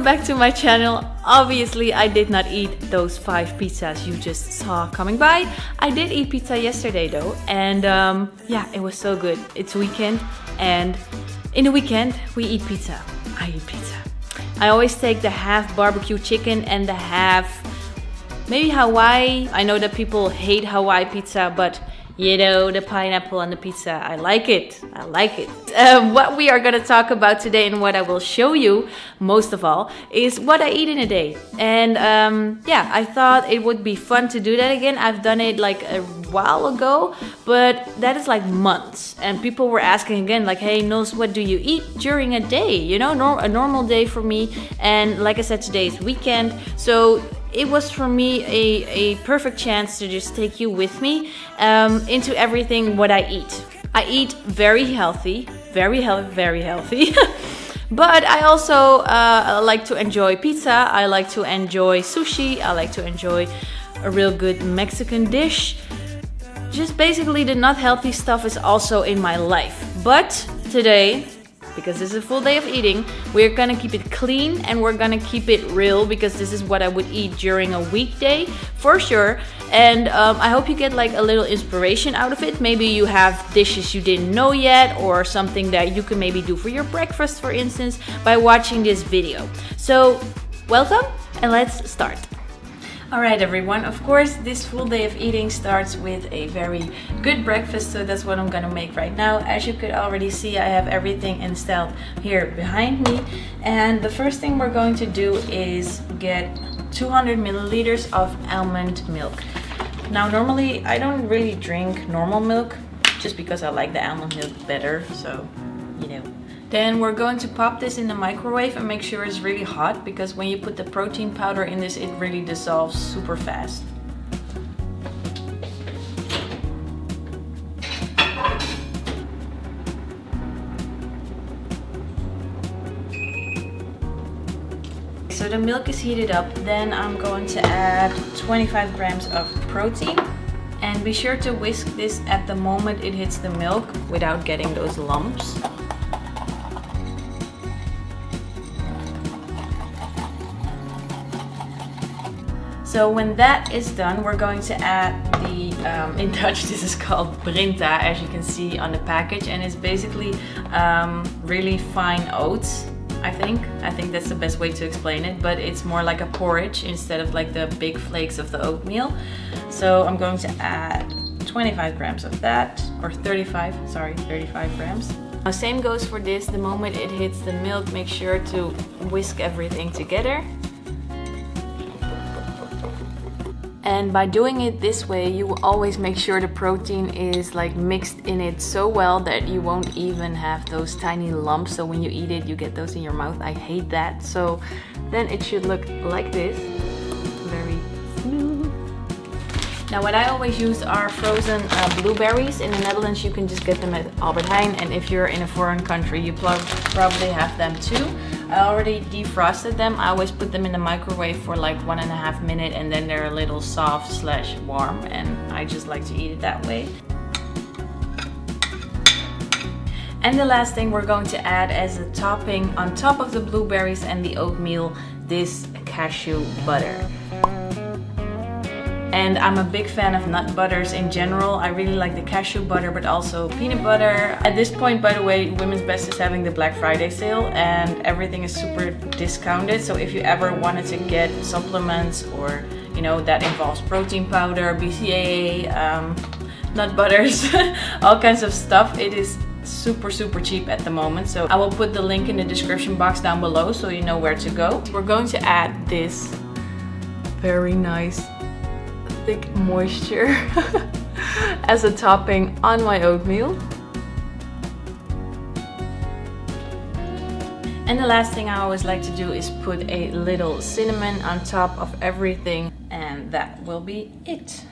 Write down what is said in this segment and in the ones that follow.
back to my channel. Obviously I did not eat those 5 pizzas you just saw coming by. I did eat pizza yesterday though, and yeah, it was so good. It's weekend, and in the weekend we eat pizza. I eat pizza. I always take the half barbecue chicken and the half maybe Hawaii. I know that people hate Hawaii pizza, but you know, the pineapple on the pizza, I like it. I like it. What we are gonna talk about today and what I will show you most of all is what I eat in a day. And yeah, I thought it would be fun to do that again. I've done it like a while ago, but that is like months. And people were asking again, like, hey, Nils, what do you eat during a day? You know, a normal day for me. And like I said, today is weekend. So it was for me a perfect chance to just take you with me into everything what I eat. I eat very healthy, very healthy. But I also like to enjoy pizza. I like to enjoy sushi. I like to enjoy a real good Mexican dish. Just basically the not healthy stuff is also in my life. But today, because this is a full day of eating, we're gonna keep it clean and we're gonna keep it real, because this is what I would eat during a weekday for sure. And I hope you get like a little inspiration out of it. Maybe you have dishes you didn't know yet, or something that you can maybe do for your breakfast, for instance, by watching this video. So welcome, and let's start. Alright everyone, of course this full day of eating starts with a very good breakfast, so that's what I'm gonna make right now. As you could already see, I have everything installed here behind me, and the first thing we're going to do is get 200 milliliters of almond milk. Now normally I don't really drink normal milk, just because I like the almond milk better, so you know. Then we're going to pop this in the microwave and make sure it's really hot, because when you put the protein powder in this, it really dissolves super fast. So the milk is heated up, then I'm going to add 25 grams of protein. And be sure to whisk this at the moment it hits the milk without getting those lumps. So when that is done, we're going to add the, in Dutch this is called brinta, as you can see on the package, and it's basically really fine oats, I think. I think that's the best way to explain it, but it's more like a porridge instead of like the big flakes of the oatmeal. So I'm going to add 25 grams of that, or 35 grams. Now same goes for this. The moment it hits the milk, make sure to whisk everything together. And by doing it this way, you will always make sure the protein is like mixed in it so well that you won't even have those tiny lumps. So when you eat it, you get those in your mouth. I hate that. So then it should look like this, very smooth. Now what I always use are frozen blueberries. In the Netherlands you can just get them at Albert Heijn, and if you're in a foreign country you probably have them too. I already defrosted them. I always put them in the microwave for like 1.5 minutes, and then they're a little soft / warm, and I just like to eat it that way. And the last thing we're going to add as a topping on top of the blueberries and the oatmeal, this cashew butter. And I'm a big fan of nut butters in general. I really like the cashew butter, but also peanut butter. At this point, by the way, Women's Best is having the Black Friday sale and everything is super discounted. So if you ever wanted to get supplements, or you know, that involves protein powder, BCAA, nut butters, all kinds of stuff, it is super cheap at the moment. So I will put the link in the description box down below so you know where to go. We're going to add this very nice thick moisture as a topping on my oatmeal. And the last thing I always like to do is put a little cinnamon on top of everything, and that will be it.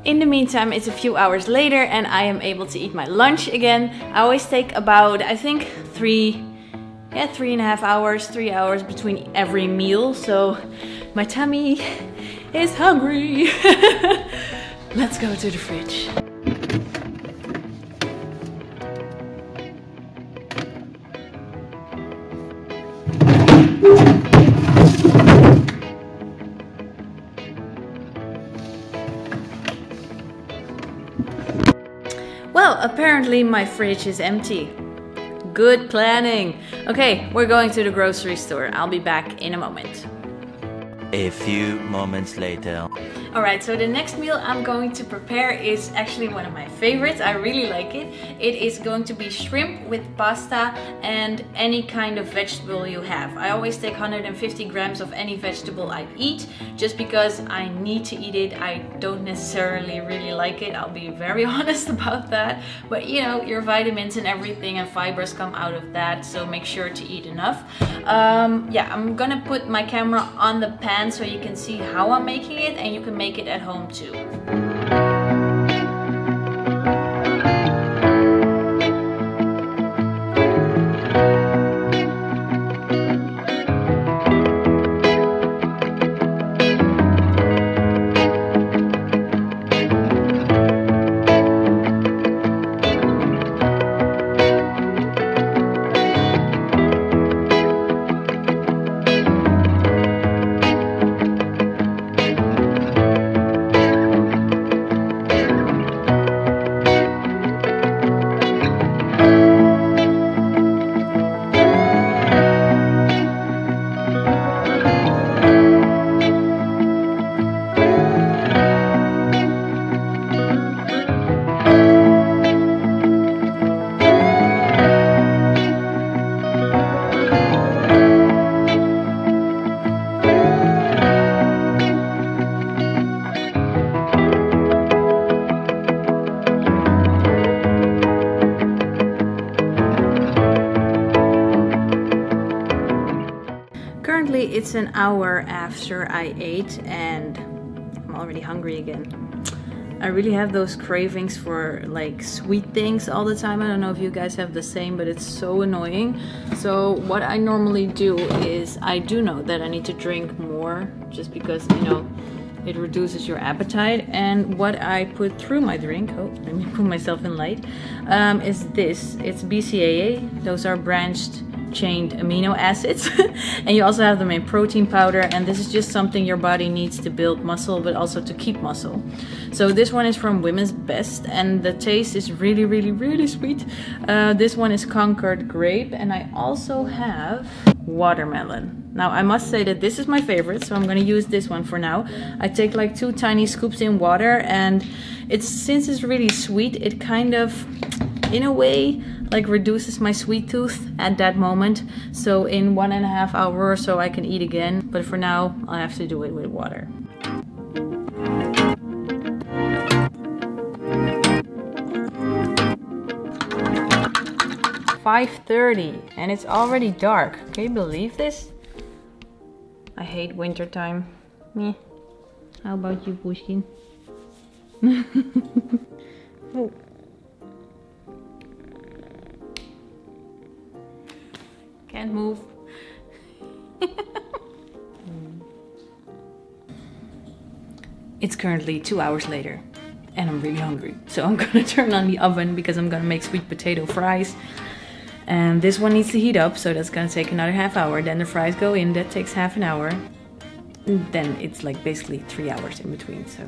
In the meantime, it's a few hours later and I am able to eat my lunch again. I always take about, I think, 3 yeah, 3.5 hours, 3 hours between every meal. So my tummy is hungry. Let's go to the fridge. Well, apparently my fridge is empty. Good planning. Okay, we're going to the grocery store. I'll be back in a moment. A few moments later. Alright, so the next meal I'm going to prepare is actually one of my favorites. I really like it. It is going to be shrimp with pasta and any kind of vegetable you have. I always take 150 grams of any vegetable I eat just because I need to eat it. I don't necessarily really like it. I'll be very honest about that. But you know, your vitamins and everything and fibers come out of that, so make sure to eat enough. Yeah, I'm gonna put my camera on the pan so you can see how I'm making it, and you can make it at home too. It's an hour after I ate and I'm already hungry again. I really have those cravings for like sweet things all the time. I don't know if you guys have the same, but it's so annoying. So what I normally do is, I do know that I need to drink more just because, you know, it reduces your appetite. And what I put through my drink, oh, let me put myself in light, is this. It's BCAA. Those are branched chained amino acids. And you also have them in protein powder, and this is just something your body needs to build muscle but also to keep muscle. So this one is from Women's Best and the taste is really, really, really sweet. This one is Concord grape, and I also have watermelon. Now I must say that this is my favorite, so I'm going to use this one for now. I take like 2 tiny scoops in water, and since it's really sweet, it kind of, in a way, like reduces my sweet tooth at that moment. So in 1.5 hours or so I can eat again, but for now I'll have to do it with water. It's 5:30 and it's already dark. Can you believe this? I hate winter time. Meh. How about you, Pushkin? Oh. Can't move. It's currently 2 hours later and I'm really hungry. So I'm gonna turn on the oven because I'm gonna make sweet potato fries. And this one needs to heat up, so that's gonna take another half hour. Then the fries go in, that takes half an hour. And then it's like basically 3 hours in between, so.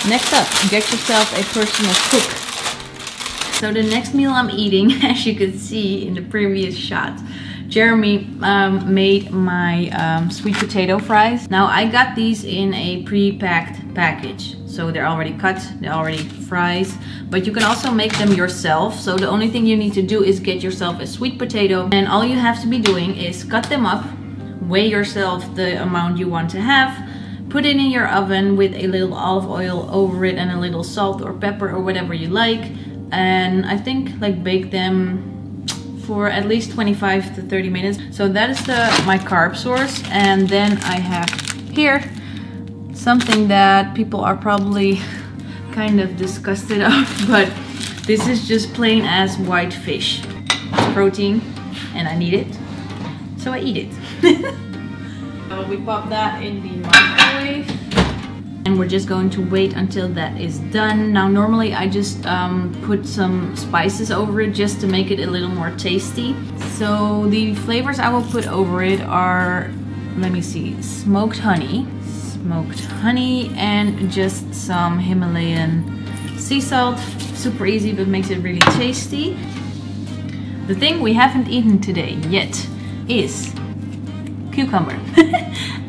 Next up, get yourself a personal cook. So the next meal I'm eating, as you can see in the previous shot, Jeremy made my sweet potato fries. Now I got these in a pre-packed package. So they're already cut, they're already fries, but you can also make them yourself. So the only thing you need to do is get yourself a sweet potato, and all you have to be doing is cut them up, weigh yourself the amount you want to have, put it in your oven with a little olive oil over it and a little salt or pepper or whatever you like. And I think like bake them for at least 25 to 30 minutes. So that is my carb source. And then I have here something that people are probably kind of disgusted of, but This is just plain as white fish. It's protein and I need it, so I eat it. So we pop that in the microwave and we're just going to wait until that is done. Now normally I just put some spices over it just to make it a little more tasty. So the flavors I will put over it are, let me see, smoked honey and just some Himalayan sea salt. Super easy, but makes it really tasty. The thing we haven't eaten today yet is cucumber.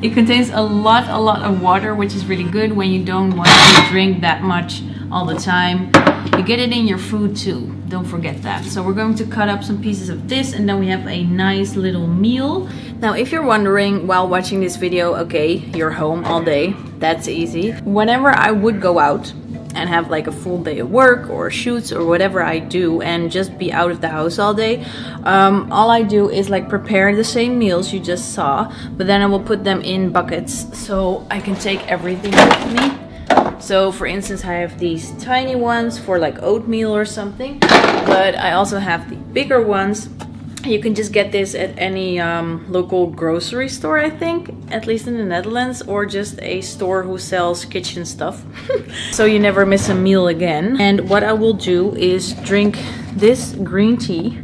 It contains a lot of water, which is really good when you don't want to drink that much all the time. You get it in your food too, don't forget that. So we're going to cut up some pieces of this and then we have a nice little meal. Now if you're wondering while watching this video, okay, you're home all day, that's easy. Whenever I would go out and have like a full day of work or shoots or whatever I do and just be out of the house all day, all I do is like prepare the same meals you just saw, but then I will put them in buckets so I can take everything with me. So for instance, I have these tiny ones for like oatmeal or something, but I also have the bigger ones. You can just get this at any local grocery store, I think, at least in the Netherlands, or just a store who sells kitchen stuff. So you never miss a meal again. And what I will do is drink this green tea.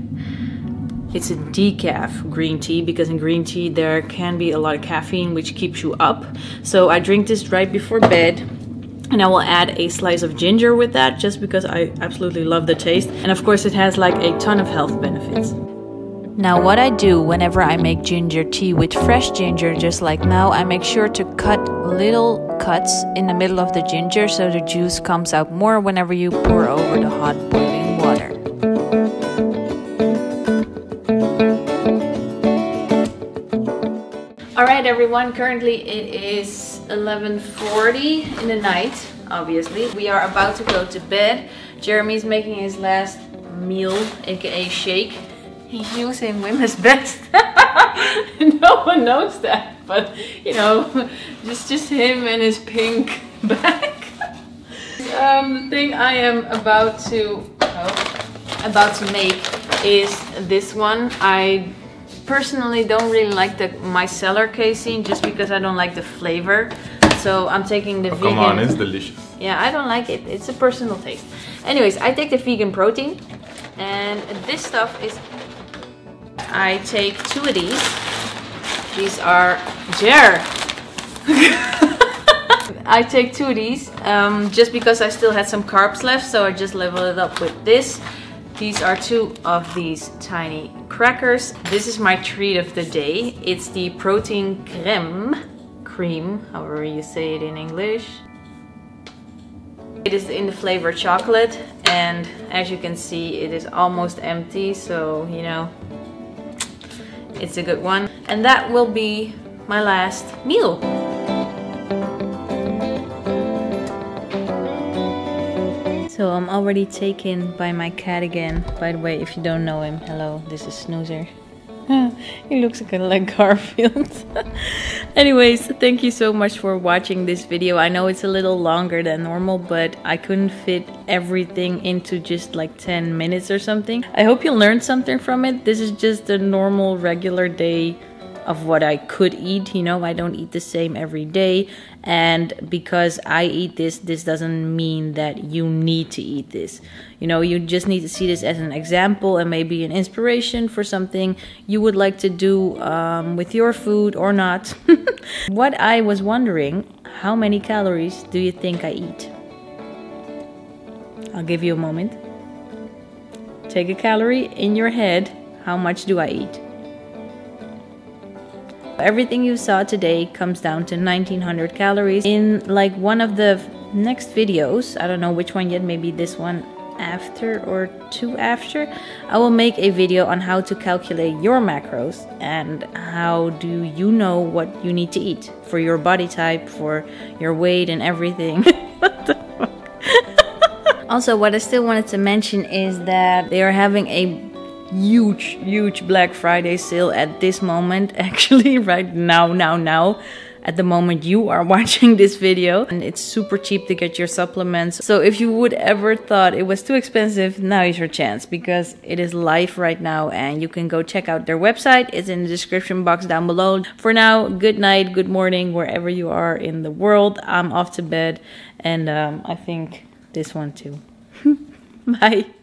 It's a decaf green tea because in green tea there can be a lot of caffeine which keeps you up. So I drink this right before bed. And I will add a slice of ginger with that just because I absolutely love the taste. And of course it has like a ton of health benefits. Now what I do whenever I make ginger tea with fresh ginger, just like now, I make sure to cut little cuts in the middle of the ginger so the juice comes out more whenever you pour over the hot boiling water. Alright everyone, currently it is 11:40 in the night, obviously. We are about to go to bed. Jeremy's making his last meal, aka shake. He's using Women's Best. No one knows that, but you know, just him and his pink bag. The thing I am about to make is this one. I personally don't really like the micellar casein just because I don't like the flavor. So I'm taking the vegan. Come on, it's delicious. Yeah, I don't like it. It's a personal taste. Anyways, I take the vegan protein, and this stuff is. I take 2 of these. These are Jer. I take 2 of these just because I still had some carbs left, so I just level it up with this. These are 2 of these tiny crackers. This is my treat of the day. It's the protein cream, however you say it in English. It is in the flavor chocolate, and as you can see, it is almost empty, so you know, it's a good one. And that will be my last meal. So I'm already taken by my cat again. By the way, if you don't know him, hello, this is Snoozer. He looks kind of like Garfield. Anyways, thank you so much for watching this video. I know it's a little longer than normal, but I couldn't fit everything into just like 10 minutes or something. I hope you learned something from it. This is just a normal, regular day of what I could eat. You know, I don't eat the same every day. And because I eat this, this doesn't mean that you need to eat this. You know, you just need to see this as an example and maybe an inspiration for something you would like to do with your food or not. What I was wondering, how many calories do you think I eat? I'll give you a moment. Take a calorie in your head. How much do I eat? Everything you saw today comes down to 1900 calories. In like one of the next videos, I don't know which one yet, maybe this one after or 2 after, I will make a video on how to calculate your macros and how do you know what you need to eat for your body type, for your weight and everything. What the fuck? Also, what I still wanted to mention is that they are having a huge Black Friday sale at this moment, actually right now at the moment you are watching this video. And it's super cheap to get your supplements. So if you would ever thought it was too expensive, now is your chance, because it is live right now and you can go check out their website. It's in the description box down below. For now, good night, good morning, wherever you are in the world. I'm off to bed, and I think this one too. Bye.